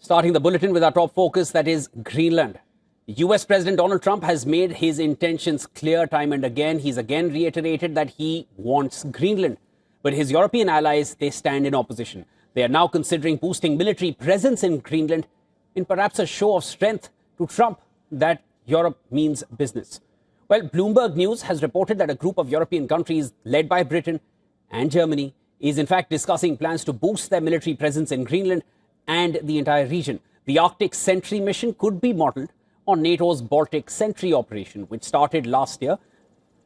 Starting the bulletin with our top focus, that is Greenland. US President Donald Trump has made his intentions clear time and again. He's again reiterated that he wants Greenland. But his European allies, they stand in opposition. They are now considering boosting military presence in Greenland in perhaps a show of strength to Trump that Europe means business. Well, Bloomberg News has reported that a group of European countries led by Britain and Germany is in fact discussing plans to boost their military presence in Greenland and the entire region. The Arctic Sentry mission could be modelled on NATO's Baltic Sentry operation, which started last year.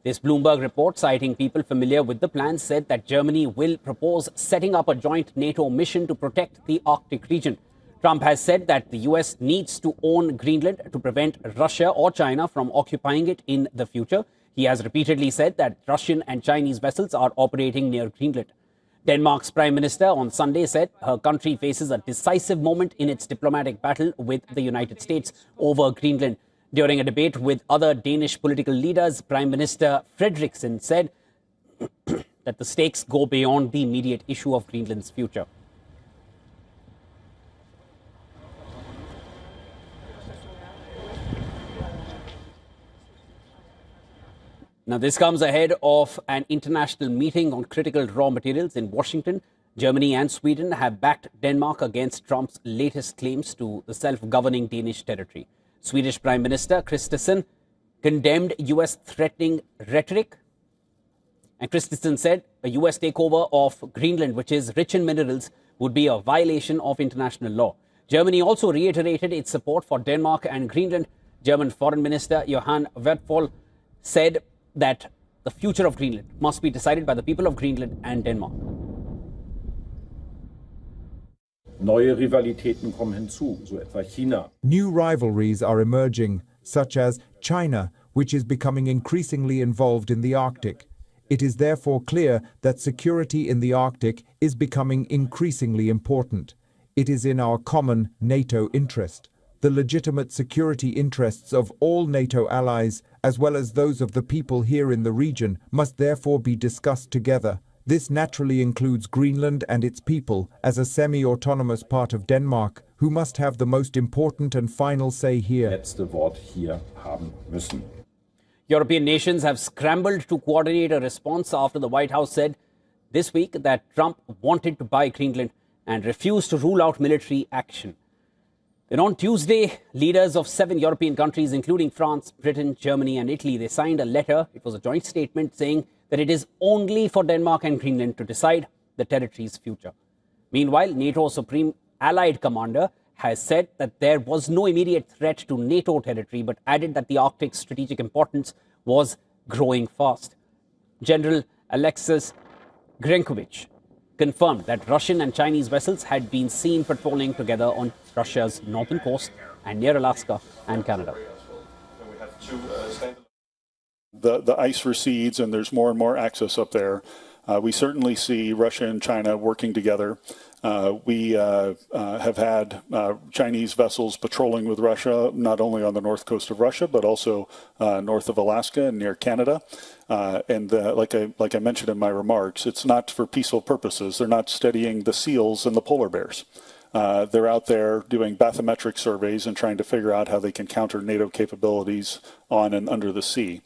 This Bloomberg report, citing people familiar with the plan, said that Germany will propose setting up a joint NATO mission to protect the Arctic region. Trump has said that the US needs to own Greenland to prevent Russia or China from occupying it in the future. He has repeatedly said that Russian and Chinese vessels are operating near Greenland. Denmark's Prime Minister on Sunday said her country faces a decisive moment in its diplomatic battle with the United States over Greenland. During a debate with other Danish political leaders, Prime Minister Frederiksen said that the stakes go beyond the immediate issue of Greenland's future. Now, this comes ahead of an international meeting on critical raw materials in Washington. Germany and Sweden have backed Denmark against Trump's latest claims to the self-governing Danish territory. Swedish Prime Minister Kristersson condemned US threatening rhetoric. And Kristersson said a US takeover of Greenland, which is rich in minerals, would be a violation of international law. Germany also reiterated its support for Denmark and Greenland. German Foreign Minister Johann Wertvoll said that the future of Greenland must be decided by the people of Greenland and Denmark. Neue Rivalitäten kommen hinzu, so etwa China. New rivalries are emerging, such as China, which is becoming increasingly involved in the Arctic. It is therefore clear that security in the Arctic is becoming increasingly important. It is in our common NATO interest. The legitimate security interests of all NATO allies, as well as those of the people here in the region, must therefore be discussed together. This naturally includes Greenland and its people as a semi-autonomous part of Denmark, who must have the most important and final say here. Letzte Wort hier haben müssen. European nations have scrambled to coordinate a response after the White House said this week that Trump wanted to buy Greenland and refused to rule out military action. Then on Tuesday, leaders of 7 European countries, including France, Britain, Germany and Italy, they signed a letter. It was a joint statement saying that it is only for Denmark and Greenland to decide the territory's future. Meanwhile, NATO's Supreme Allied Commander has said that there was no immediate threat to NATO territory, but added that the Arctic's strategic importance was growing fast. General Alexis Grenkovich confirmed that Russian and Chinese vessels had been seen patrolling together on Russia's northern coast and near Alaska and Canada. The ice recedes and there's more and more access up there. We certainly see Russia and China working together. We have had Chinese vessels patrolling with Russia, not only on the north coast of Russia, but also north of Alaska and near Canada. Like I mentioned in my remarks, it's not for peaceful purposes. They're not studying the seals and the polar bears. They're out there doing bathymetric surveys and trying to figure out how they can counter NATO capabilities on and under the sea.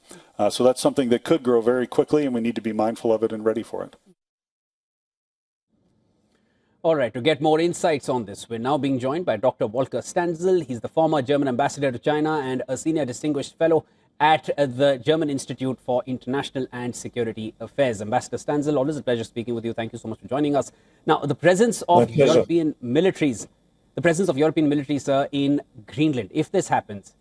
So that's something that could grow very quickly, and we need to be mindful of it and ready for it. All right, to get more insights on this, we're now being joined by Dr. Volker Stanzel. He's the former German ambassador to China and a senior distinguished fellow at the German Institute for International and Security Affairs. Ambassador Stanzel, always a pleasure speaking with you. Thank you so much for joining us. Now, the presence of European militaries, sir, in Greenland, if this happens,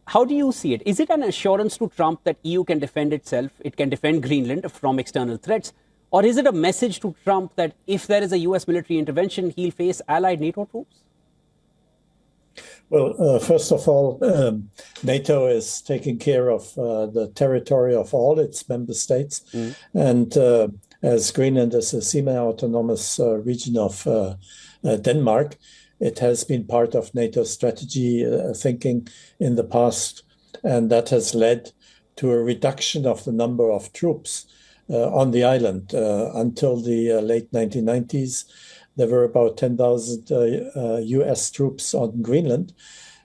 how do you see it? Is it an assurance to Trump that EU can defend itself, it can defend Greenland from external threats? Or is it a message to Trump that if there is a US military intervention, he'll face allied NATO troops? Well, first of all, NATO is taking care of the territory of all its member states. And as Greenland is a semi-autonomous region of Denmark, it has been part of NATO strategy thinking in the past. And that has led to a reduction of the number of troops on the island. Until the late 1990s, there were about 10,000 US troops on Greenland.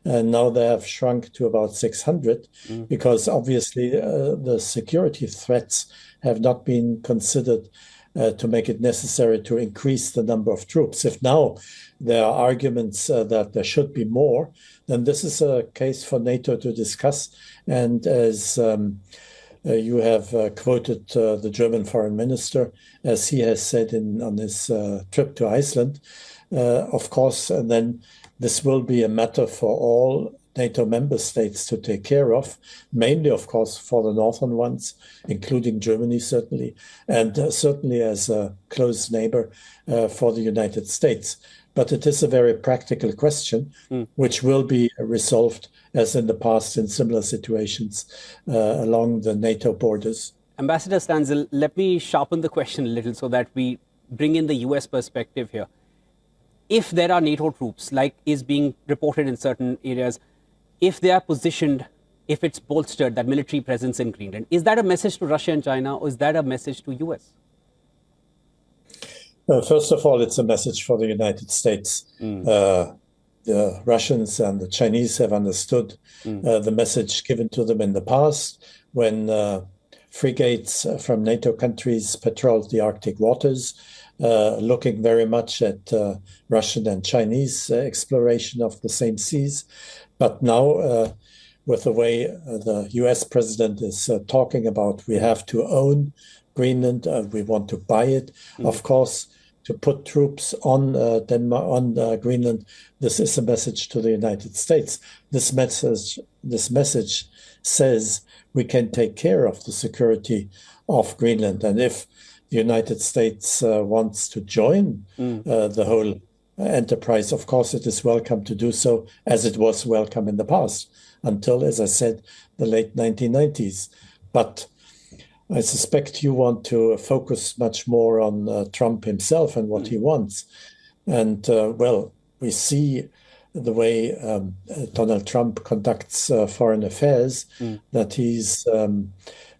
And now they have shrunk to about 600 because obviously the security threats have not been considered to make it necessary to increase the number of troops. If now there are arguments that there should be more, then this is a case for NATO to discuss. And as you have quoted the German foreign minister, as he has said on his trip to Iceland, of course, and then this will be a matter for all NATO member states to take care of, mainly, of course, for the northern ones, including Germany, certainly, and certainly as a close neighbor for the United States. But it is a very practical question, which will be resolved, as in the past, in similar situations along the NATO borders. Ambassador Stanzel, let me sharpen the question a little so that we bring in the US perspective here. If there are NATO troops, like is being reported in certain areas, if they are positioned, if it's bolstered, that military presence in Greenland, is that a message to Russia and China, or is that a message to US? First of all, it's a message for the United States. The Russians and the Chinese have understood the message given to them in the past when frigates from NATO countries patrolled the Arctic waters, looking very much at Russian and Chinese exploration of the same seas. But now, with the way the US president is talking about, we have to own Greenland, we want to buy it. Of course, to put troops on Greenland, this is a message to the United States. This message says we can take care of the security of Greenland, and if the United States wants to join the whole enterprise, of course, it is welcome to do so, as it was welcome in the past, until, as I said, the late 1990s. But I suspect you want to focus much more on Trump himself and what he wants. And, well, we see the way Donald Trump conducts foreign affairs, that he's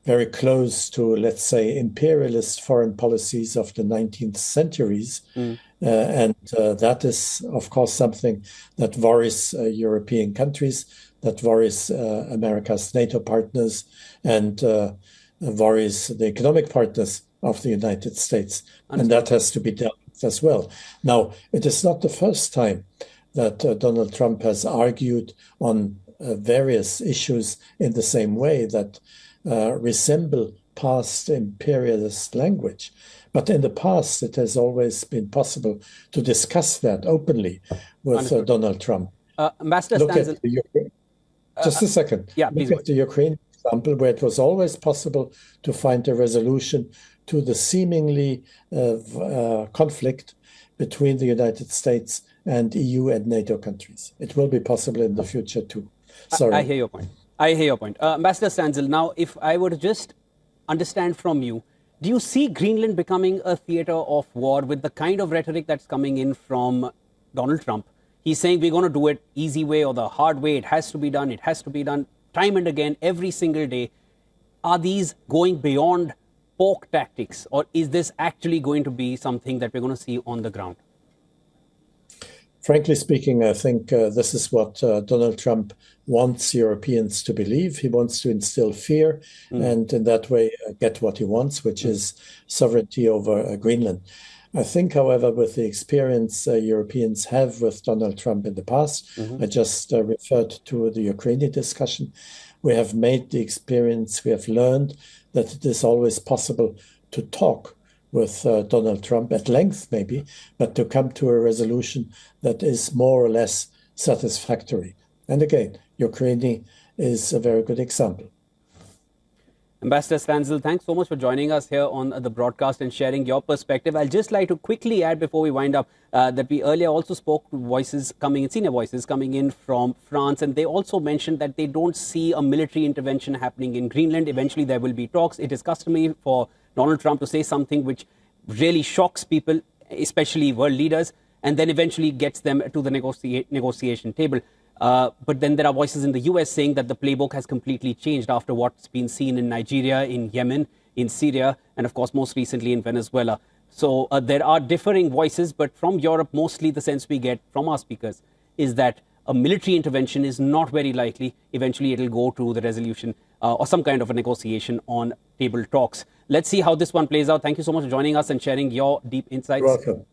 very close to, let's say, imperialist foreign policies of the 19th centuries. And that is, of course, something that worries European countries, that worries America's NATO partners, and worries the economic partners of the United States. And that has to be dealt with as well. Now, it is not the first time that Donald Trump has argued on various issues in the same way that resemble past imperialist language. But in the past, it has always been possible to discuss that openly with Donald Trump. Ambassador Stanzel, just a second. Yeah, Look at the Ukraine example, where it was always possible to find a resolution to the seemingly conflict between the United States and EU and NATO countries. It will be possible in the future too. Sorry. I hear your point. I hear your point. Ambassador Stanzel, now, if I were to just understand from you, do you see Greenland becoming a theater of war with the kind of rhetoric that's coming in from Donald Trump? He's saying we're going to do it easy way or the hard way. It has to be done. It has to be done time and again, every single day. Are these going beyond poke tactics, or is this actually going to be something that we're going to see on the ground? Frankly speaking, I think this is what Donald Trump wants Europeans to believe. He wants to instill fear and in that way get what he wants, which is sovereignty over Greenland. I think, however, with the experience Europeans have with Donald Trump in the past, I just referred to the Ukrainian discussion, we have made the experience, we have learned that it is always possible to talk with Donald Trump at length, maybe, but to come to a resolution that is more or less satisfactory. And again, Ukraine is a very good example. Ambassador Stanzel, thanks so much for joining us here on the broadcast and sharing your perspective. I'd just like to quickly add before we wind up that we earlier also spoke to voices coming in, senior voices coming in from France, and they also mentioned that they don't see a military intervention happening in Greenland. Eventually there will be talks. It is customary for Donald Trump to say something which really shocks people, especially world leaders, and then eventually gets them to the negotiation table. But then there are voices in the US saying that the playbook has completely changed after what's been seen in Nigeria, in Yemen, in Syria, and of course, most recently in Venezuela. So there are differing voices, but from Europe, mostly the sense we get from our speakers is that a military intervention is not very likely. Eventually, it'll go to the resolution or some kind of a negotiation on table talks. Let's see how this one plays out. Thank you so much for joining us and sharing your deep insights. You're welcome.